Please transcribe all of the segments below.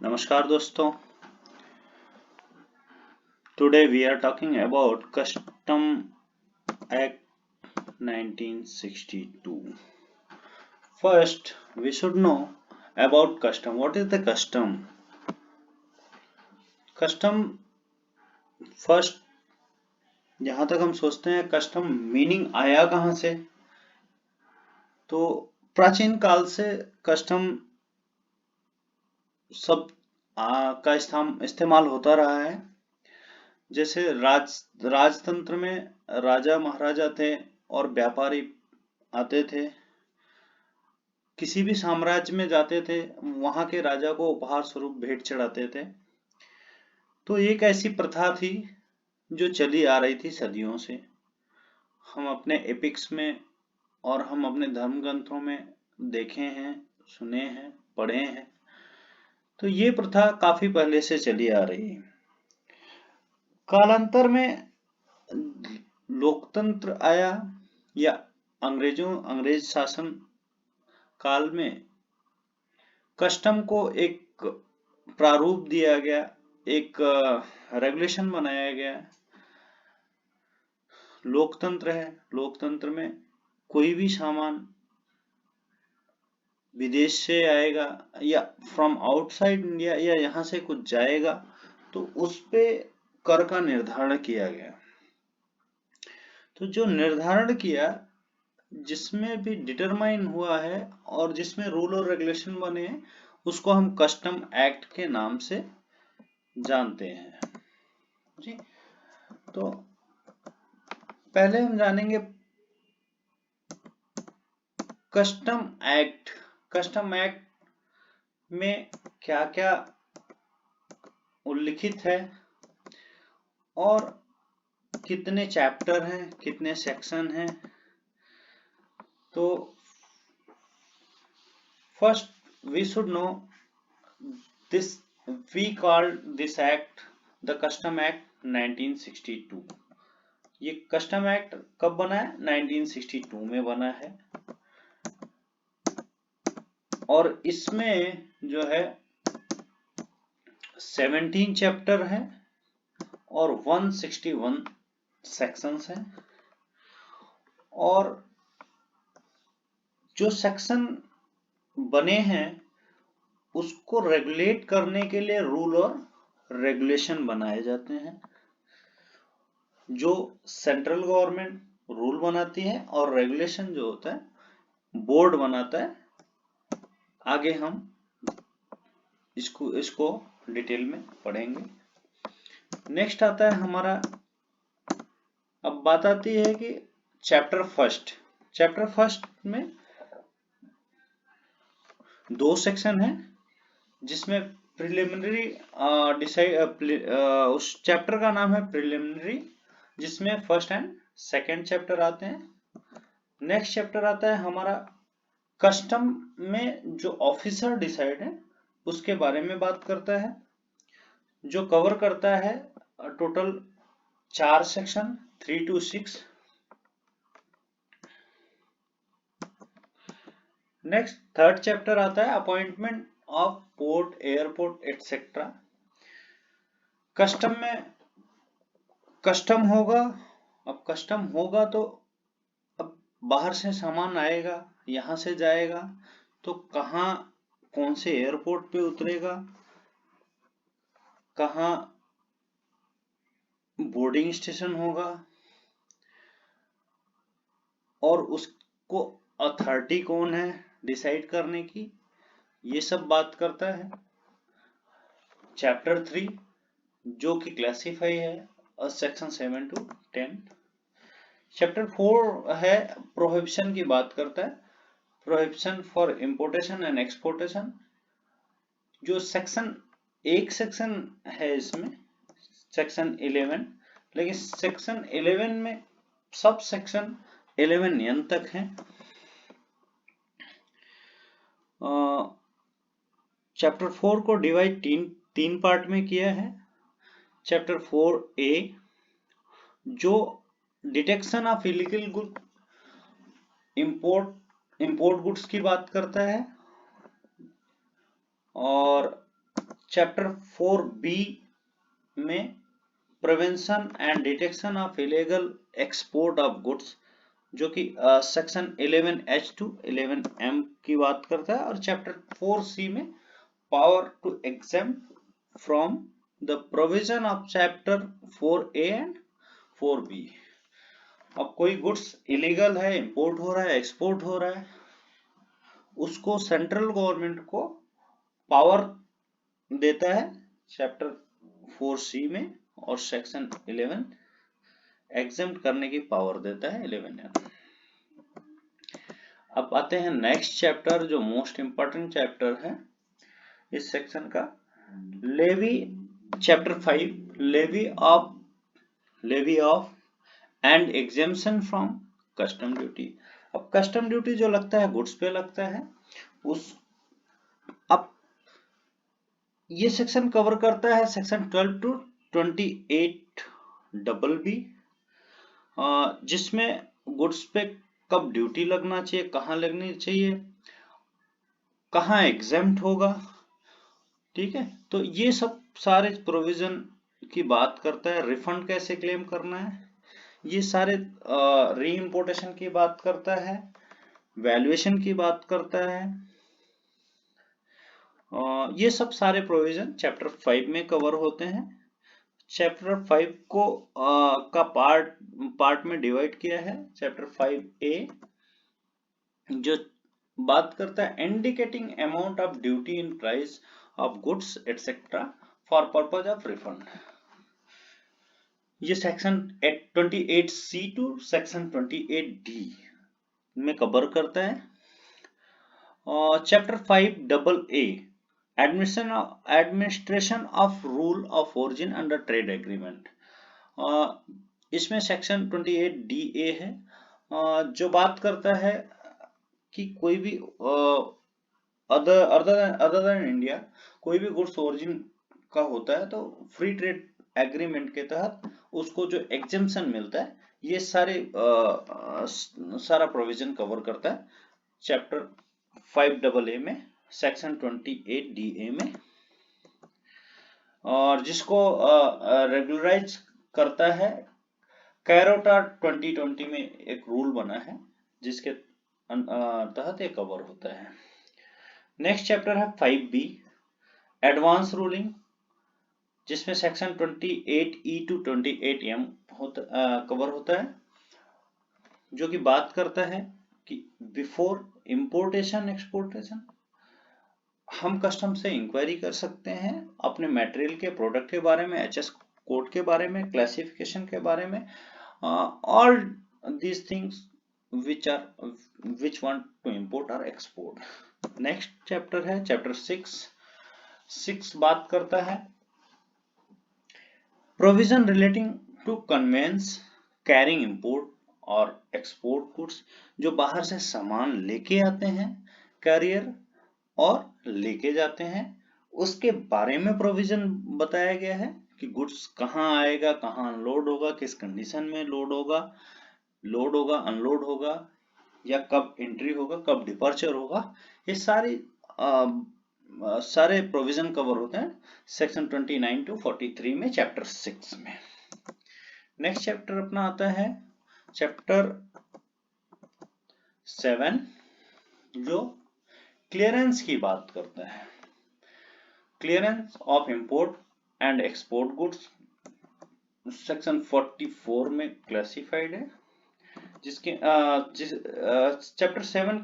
नमस्कार दोस्तों, today we are talking about Custom Act 1962. First, we should know about custom. What is the custom? Custom, first, जहां तक हम सोचते हैं कस्टम मीनिंग आया कहां से, तो प्राचीन काल से कस्टम सब का इस्तेमाल होता रहा है। जैसे राजतंत्र में राजा महाराजा थे और व्यापारी आते थे, किसी भी साम्राज्य में जाते थे, वहां के राजा को उपहार स्वरूप भेंट चढ़ाते थे। तो एक ऐसी प्रथा थी जो चली आ रही थी सदियों से। हम अपने एपिक्स में और हम अपने धर्म ग्रंथों में देखे हैं, सुने हैं, पढ़े हैं। तो ये प्रथा काफी पहले से चली आ रही है। कालांतर में लोकतंत्र आया या अंग्रेज शासन काल में कस्टम को एक प्रारूप दिया गया, एक रेगुलेशन बनाया गया। लोकतंत्र है, लोकतंत्र में कोई भी सामान विदेश से आएगा या फ्रॉम आउटसाइड इंडिया या यहाँ से कुछ जाएगा तो उस पे कर का निर्धारण किया गया। तो जो निर्धारण किया, जिसमें भी डिटरमाइन हुआ है और जिसमें रूल और रेगुलेशन बने हैं, उसको हम कस्टम एक्ट के नाम से जानते हैं जी। तो पहले हम जानेंगे कस्टम एक्ट। कस्टम एक्ट में क्या क्या उल्लिखित है और कितने चैप्टर हैं, कितने सेक्शन हैं। तो first we should know this, we called this act the custom act 1962। ये कस्टम एक्ट कब बना है? 1962 में बना है। और इसमें जो है 17 चैप्टर है और 161 सेक्शंस हैं। और जो सेक्शन बने हैं उसको रेगुलेट करने के लिए रूल और रेगुलेशन बनाए जाते हैं। जो सेंट्रल गवर्नमेंट रूल बनाती है और रेगुलेशन जो होता है बोर्ड बनाता है। आगे हम इसको डिटेल में पढ़ेंगे। नेक्स्ट आता है हमारा, अब बात आती है कि चैप्टर फर्स्ट में 2 सेक्शन है, जिसमें प्रिलिमिनरी उस चैप्टर का नाम है प्रिलिमिनरी, जिसमें फर्स्ट एंड सेकंड चैप्टर आते हैं। नेक्स्ट चैप्टर आता है हमारा कस्टम में जो ऑफिसर डिसाइड है उसके बारे में बात करता है, जो कवर करता है total 4 section 3 to 6। Next third chapter आता है appointment of port, airport etcetera. Custom में कस्टम होगा। अब कस्टम होगा तो अब बाहर से सामान आएगा, यहां से जाएगा, तो कहाँ कौन से एयरपोर्ट पे उतरेगा, कहाँ बोर्डिंग स्टेशन होगा, और उसको अथॉरिटी कौन है डिसाइड करने की, ये सब बात करता है। चैप्टर 3 जो कि क्लासिफाई है सेक्शन 7 to 10। चैप्टर 4 है प्रोहिबिशन की बात करता है, prohibition for importation and exportation. जो एक सेक्शन है इसमें सेक्शन 11, लेकिन सेक्शन 11 में सब सेक्शन 11 तक हैं। चैप्टर 4 को डिवाइड तीन पार्ट में किया है। चैप्टर 4A जो detection of illegal good, import goods की बात करता है। और चैप्टर 4B में prevention and detection of illegal export of goods, जो कि सेक्शन 11H to 11M की बात करता है, और चैप्टर 4C में power to exempt from the provision of chapter 4A and 4B। अब कोई गुड्स इलीगल है, इंपोर्ट हो रहा है, एक्सपोर्ट हो रहा है, उसको सेंट्रल गवर्नमेंट को पावर देता है चैप्टर 4C में, और सेक्शन 11 एग्जेम्प्ट करने की पावर देता है 11M। अब आते हैं नेक्स्ट चैप्टर, जो मोस्ट इंपॉर्टेंट चैप्टर है इस सेक्शन का, levy, chapter 5, levy of and exemption from custom duty. अब कस्टम ड्यूटी जो लगता है गुड्स पे लगता है, अब ये सेक्शन कवर करता है सेक्शन 12 to 28 BB, जिसमें गुड्स पे कब ड्यूटी लगना चाहिए, कहाँ लगनी चाहिए, कहाँ एग्जेम्प्ट होगा, ठीक है। तो ये सब सारे प्रोविजन की बात करता है। रिफंड कैसे क्लेम करना है, ये सारे री इम्पोर्टेशन की बात करता है, वैल्यूएशन की बात करता है। ये सब सारे प्रोविजन चैप्टर 5 में कवर होते हैं। चैप्टर 5 को का पार्ट में डिवाइड किया है। चैप्टर 5A जो बात करता है indicating amount of duty in price of goods etcetera for purpose of refund. ये section 28C to section 28D में कवर करता है। Chapter 5AA administration of rule of origin under trade agreement, इसमें section 28DA है, जो बात करता है कि कोई भी अदर देन इंडिया कोई भी गुड्स ओरिजिन का होता है तो फ्री ट्रेड एग्रीमेंट के तहत उसको जो एग्जेम्पशन मिलता है, ये सारा प्रोविजन कवर करता है चैप्टर 5AA में, सेक्शन 28DA में, और जिसको रेगुलराइज करता है कैरोटा 2020 में एक रूल बना है जिसके तहत ये कवर होता है। नेक्स्ट चैप्टर है 5B एडवांस रूलिंग, जिसमें section 28E to 28M cover होता है, जो कि बात करता है कि बिफोर इंपोर्टेशन एक्सपोर्टेशन हम कस्टम से इंक्वायरी कर सकते हैं अपने मटेरियल के, प्रोडक्ट के बारे में, HS कोड के बारे में, क्लासिफिकेशन के बारे में, all these things which want to import or export। Next chapter है चैप्टर 6 बात करता है provision relating to conveyance carrying import और एक्सपोर्ट गुड्स, जो बाहर से सामान लेके आते हैं कैरियर और लेके जाते हैं, उसके बारे में प्रोविजन बताया गया है कि गुड्स कहाँ आएगा, कहाँ अनलोड होगा, किस कंडीशन में लोड होगा अनलोड होगा, या कब एंट्री होगा, कब डिपार्चर होगा। ये सारे प्रोविजन कवर होते हैं सेक्शन 29 to 43 में चैप्टर 6 में। नेक्स्ट चैप्टर अपना आता है चैप्टर 7 जो क्लियरेंस की बात करता है। Clearance of import and export goods section 44 में क्लासिफाइड है, जिसके चैप्टर 7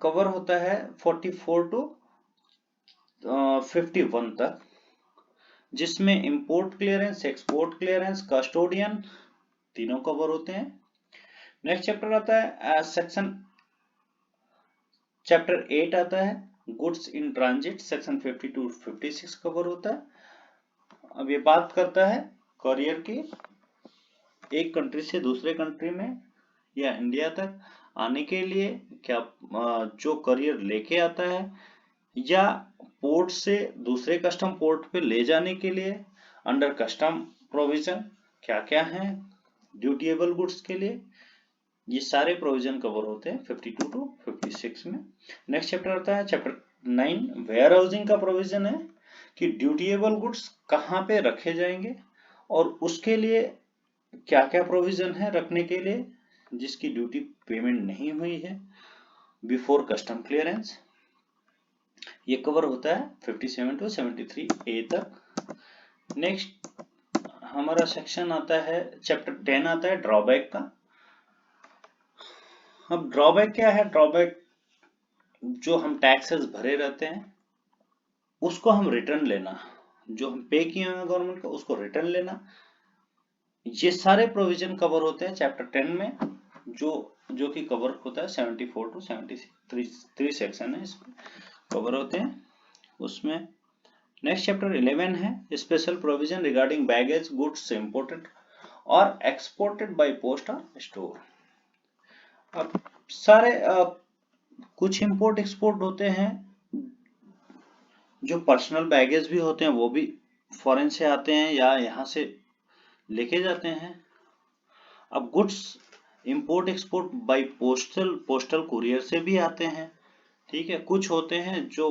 कवर होता है 44 to 51 तक, जिसमें import clearance, export clearance, custodian तीनों कवर होते हैं। नेक्स्ट चैप्टर आता है चैप्टर 8 आता है goods in transit, section 50 to 56 cover होता है। अब ये बात करता है कॉरियर की, एक कंट्री से दूसरे कंट्री में या इंडिया तक आने के लिए क्या जो कॉरियर लेके आता है, या पोर्ट से दूसरे कस्टम पोर्ट पे ले जाने के लिए अंडर कस्टम प्रोविजन क्या क्या है ड्यूटीएबल गुड्स के लिए, ये सारे प्रोविजन कवर होते हैं 52 to 56 में। नेक्स्ट चैप्टर आता है चैप्टर 9 वेयर हाउसिंग का प्रोविजन है, कि ड्यूटीएबल गुड्स कहाँ पे रखे जाएंगे और उसके लिए क्या क्या प्रोविजन है रखने के लिए जिसकी ड्यूटी पेमेंट नहीं हुई है बिफोर कस्टम क्लियरेंस। ये कवर होता है 57 to 73A तक। नेक्स्ट हमारा सेक्शन आता है, चैप्टर 10 आता है ड्रॉबैक का। अब ड्रॉबैक क्या है? ड्रॉबैक जो हम टैक्सेस भरे रहते हैं उसको हम रिटर्न लेना, जो हम पे किए हैं गवर्नमेंट को उसको रिटर्न लेना। ये सारे प्रोविजन कवर होते हैं चैप्टर 10 में, जो कि कवर होता है 74 to 73 सेक्शन है इसमें कवर होते हैं उसमें। नेक्स्ट चैप्टर 11 है special provision regarding baggage goods imported और एक्सपोर्टेड बाय पोस्ट और स्टोर। अब सारे कुछ इंपोर्ट एक्सपोर्ट होते हैं, जो पर्सनल बैगेज भी होते हैं वो भी फॉरेन से आते हैं या यहाँ से लेके जाते हैं। अब goods import export bye postal courier से भी आते हैं, ठीक है। कुछ होते हैं जो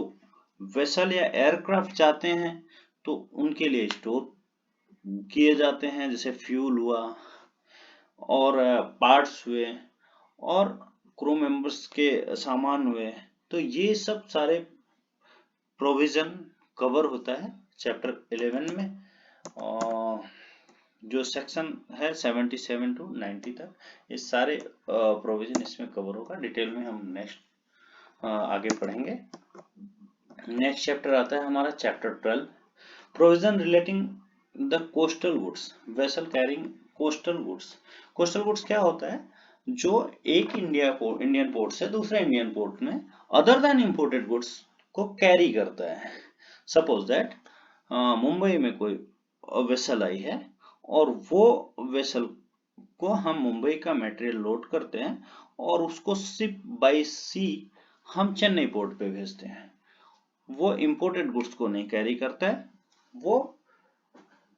वेसल या एयरक्राफ्ट जाते हैं तो उनके लिए स्टोर किए जाते हैं, जैसे फ्यूल हुआ और पार्ट्स हुए और क्रू मेंबर्स के सामान हुए। तो ये सब सारे प्रोविजन कवर होता है चैप्टर 11 में, और जो सेक्शन है 77 to 90 तक ये सारे प्रोविजन इसमें कवर होगा। डिटेल में हम नेक्स्ट आगे पढ़ेंगे। नेक्स्ट चैप्टर आता है हमारा chapter 12 provision relating the coastal goods vessel carrying coastal goods. Coastal goods क्या होता है? जो एक इंडियन पोर्ट से दूसरे इंडियन पोर्ट में अदर देन इंपोर्टेड गुड्स को कैरी करता है। सपोज दैट मुंबई में कोई वेसल आई है और वो वेसल को हम मुंबई का मटेरियल लोड करते हैं और उसको शिप बाय सी हम चेन्नई पोर्ट पे भेजते हैं। वो इंपोर्टेड गुड्स को नहीं कैरी करता है, वो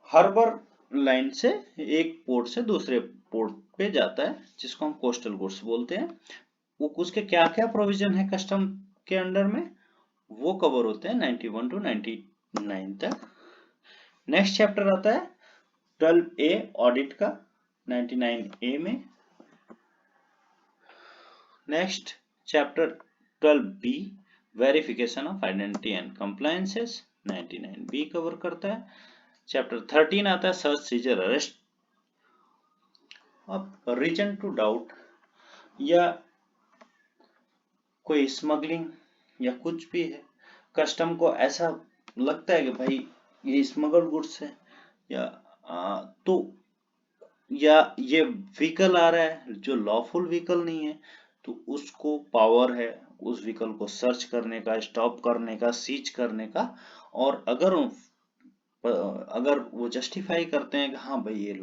हार्बर लाइन से एक पोर्ट से दूसरे पोर्ट पे जाता है, जिसको हम कोस्टल गुड्स बोलते हैं। वो उसके क्या क्या प्रोविजन है कस्टम के अंडर में वो कवर होते हैं 91 to 99 तक। नेक्स्ट चैप्टर आता है 12A ऑडिट का 99A में। Next chapter 12B verification of identity and compliances 99B cover करता है। चैप्टर 13 आता है सर्च सीजर अरेस्ट। अब रीजन टू डाउट या कोई स्मगलिंग या कुछ भी है, कस्टम को ऐसा लगता है कि भाई ये स्मगल्ड गुड्स है तो या ये व्हीकल आ रहा है जो लॉफुल व्हीकल नहीं है, तो उसको पावर है उस व्हीकल को सर्च करने का, स्टॉप करने का, सीज करने का। और अगर वो जस्टिफाई करते हैं कि हाँ भाई ये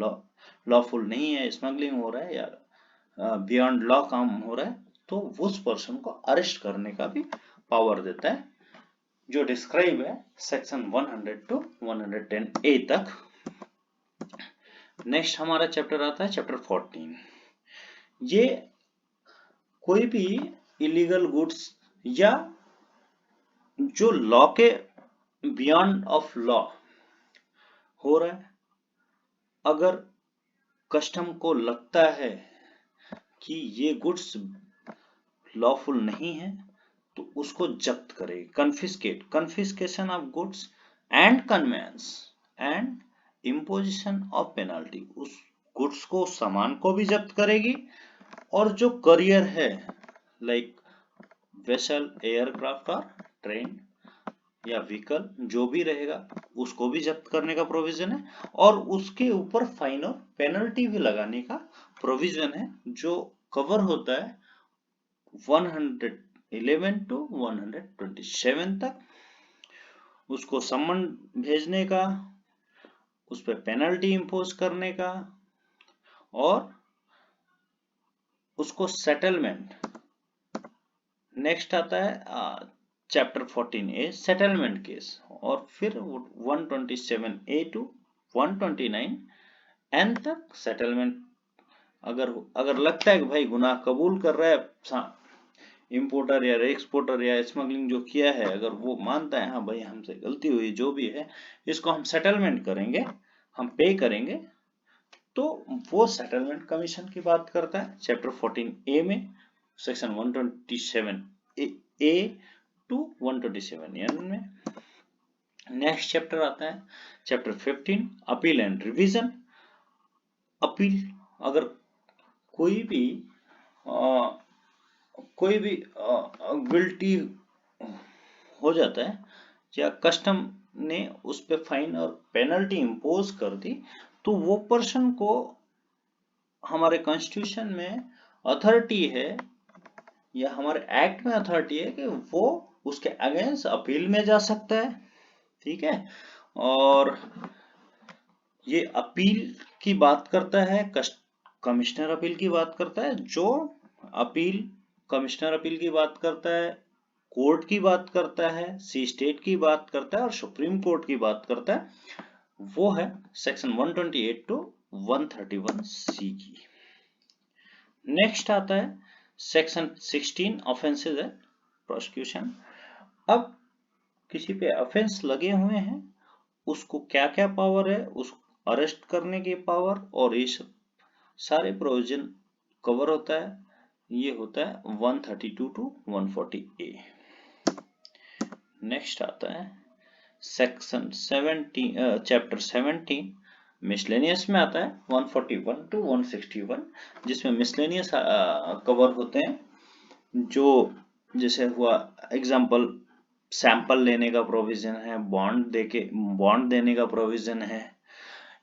लॉफुल नहीं है, स्मगलिंग हो रहा है या बियॉन्ड लॉ काम हो रहा है, तो उस पर्सन को अरेस्ट करने का भी पावर देता है, जो डिस्क्राइब है सेक्शन 100 to 110A तक। नेक्स्ट हमारा चैप्टर आता है चैप्टर 14। ये कोई भी इलीगल गुड्स या जो लॉ के बियॉन्ड ऑफ लॉ हो रहा है, अगर कस्टम को लगता है कि ये गुड्स लॉफुल नहीं है तो उसको जब्त करे। Confiscation of goods and conveyance and imposition of penalty. उस गुड्स को, सामान को भी जब्त करेगी और जो करियर है लाइक वेसल, एयरक्राफ्ट और ट्रेन या व्हीकल जो भी रहेगा उसको भी जब्त करने का प्रोविजन है, और उसके ऊपर फाइन और पेनल्टी भी लगाने का प्रोविजन है, जो कवर होता है 111 to 127 तक। उसको सम्मन भेजने का, उस पर पेनल्टी इंपोज करने का और उसको सेटलमेंट। नेक्स्ट आता है चैप्टर 14A सेटलमेंट केस, और फिर 127A to 129N तक सेटलमेंट। अगर लगता है कि भाई गुनाह कबूल कर रहा है, इंपोर्टर या एक्सपोर्टर या स्मगलिंग जो किया है, अगर वो मानता है हाँ भाई हमसे गलती हुई, जो भी है इसको हम सेटलमेंट करेंगे, हम पे करेंगे, तो वो सेटलमेंट कमीशन की बात करता है चैप्टर 14A में, सेक्शन 127A टू 127N में। नेक्स्ट चैप्टर आता है chapter 15 appeal and revision. Appeal, अगर कोई भी गिल्टी हो जाता है या कस्टम ने उस पे फाइन और पेनल्टी इम्पोज कर दी, तो वो पर्सन को हमारे कॉन्स्टिट्यूशन में अथॉरिटी है या हमारे एक्ट में अथॉरिटी है कि वो उसके अगेंस्ट अपील में जा सकता है, ठीक है। और ये अपील की बात करता है, कमिश्नर अपील की बात करता है, जो अपील कमिश्नर अपील की बात करता है, कोर्ट की बात करता है, सी स्टेट की बात करता है और सुप्रीम कोर्ट की बात करता है, वो है सेक्शन 128 टू 131C की। नेक्स्ट आता है सेक्शन 16 ऑफेंसेस एंड प्रोसिक्यूशन। अब किसी पे ऑफेंस लगे हुए हैं, उसको क्या क्या पावर है, उस अरेस्ट करने की पावर और ये सब सारे प्रोविजन कवर होता है, ये होता है 132 टू 140A। नेक्स्ट आता है सेक्शन 17 चैप्टर 17 मिसलेनियस में आता है 141 टू 161, जिसमें मिसलेनियस कवर होते हैं, जो जैसे हुआ एग्जांपल सैंपल लेने का प्रोविजन है, बॉन्ड देने का प्रोविजन है,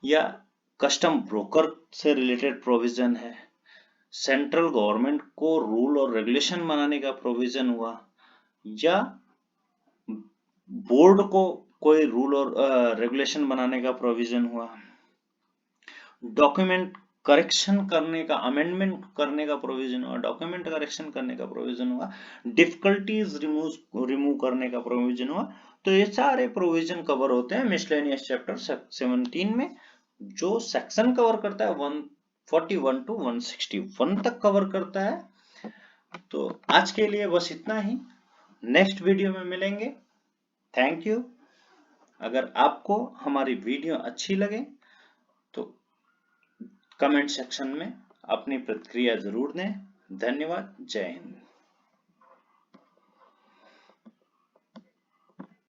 या कस्टम ब्रोकर से रिलेटेड प्रोविजन है, सेंट्रल गवर्नमेंट को रूल और रेगुलेशन बनाने का प्रोविजन हुआ, या बोर्ड को कोई रूल और रेगुलेशन बनाने का प्रोविजन हुआ, डॉक्यूमेंट करेक्शन करने का, अमेंडमेंट करने का प्रोविजन हुआ, डॉक्यूमेंट करेक्शन करने का प्रोविजन हुआ, डिफिकल्टीज रिमूव करने का प्रोविजन हुआ। तो ये सारे प्रोविजन कवर होते हैं मिसलेनियस चैप्टर 17 में, जो सेक्शन कवर करता है 141 टू 161 तक कवर करता है। तो आज के लिए बस इतना ही, नेक्स्ट वीडियो में मिलेंगे। Thank you. अगर आपको हमारी वीडियो अच्छी लगे तो कमेंट सेक्शन में अपनी प्रतिक्रिया जरूर दें। धन्यवाद। जय हिंद।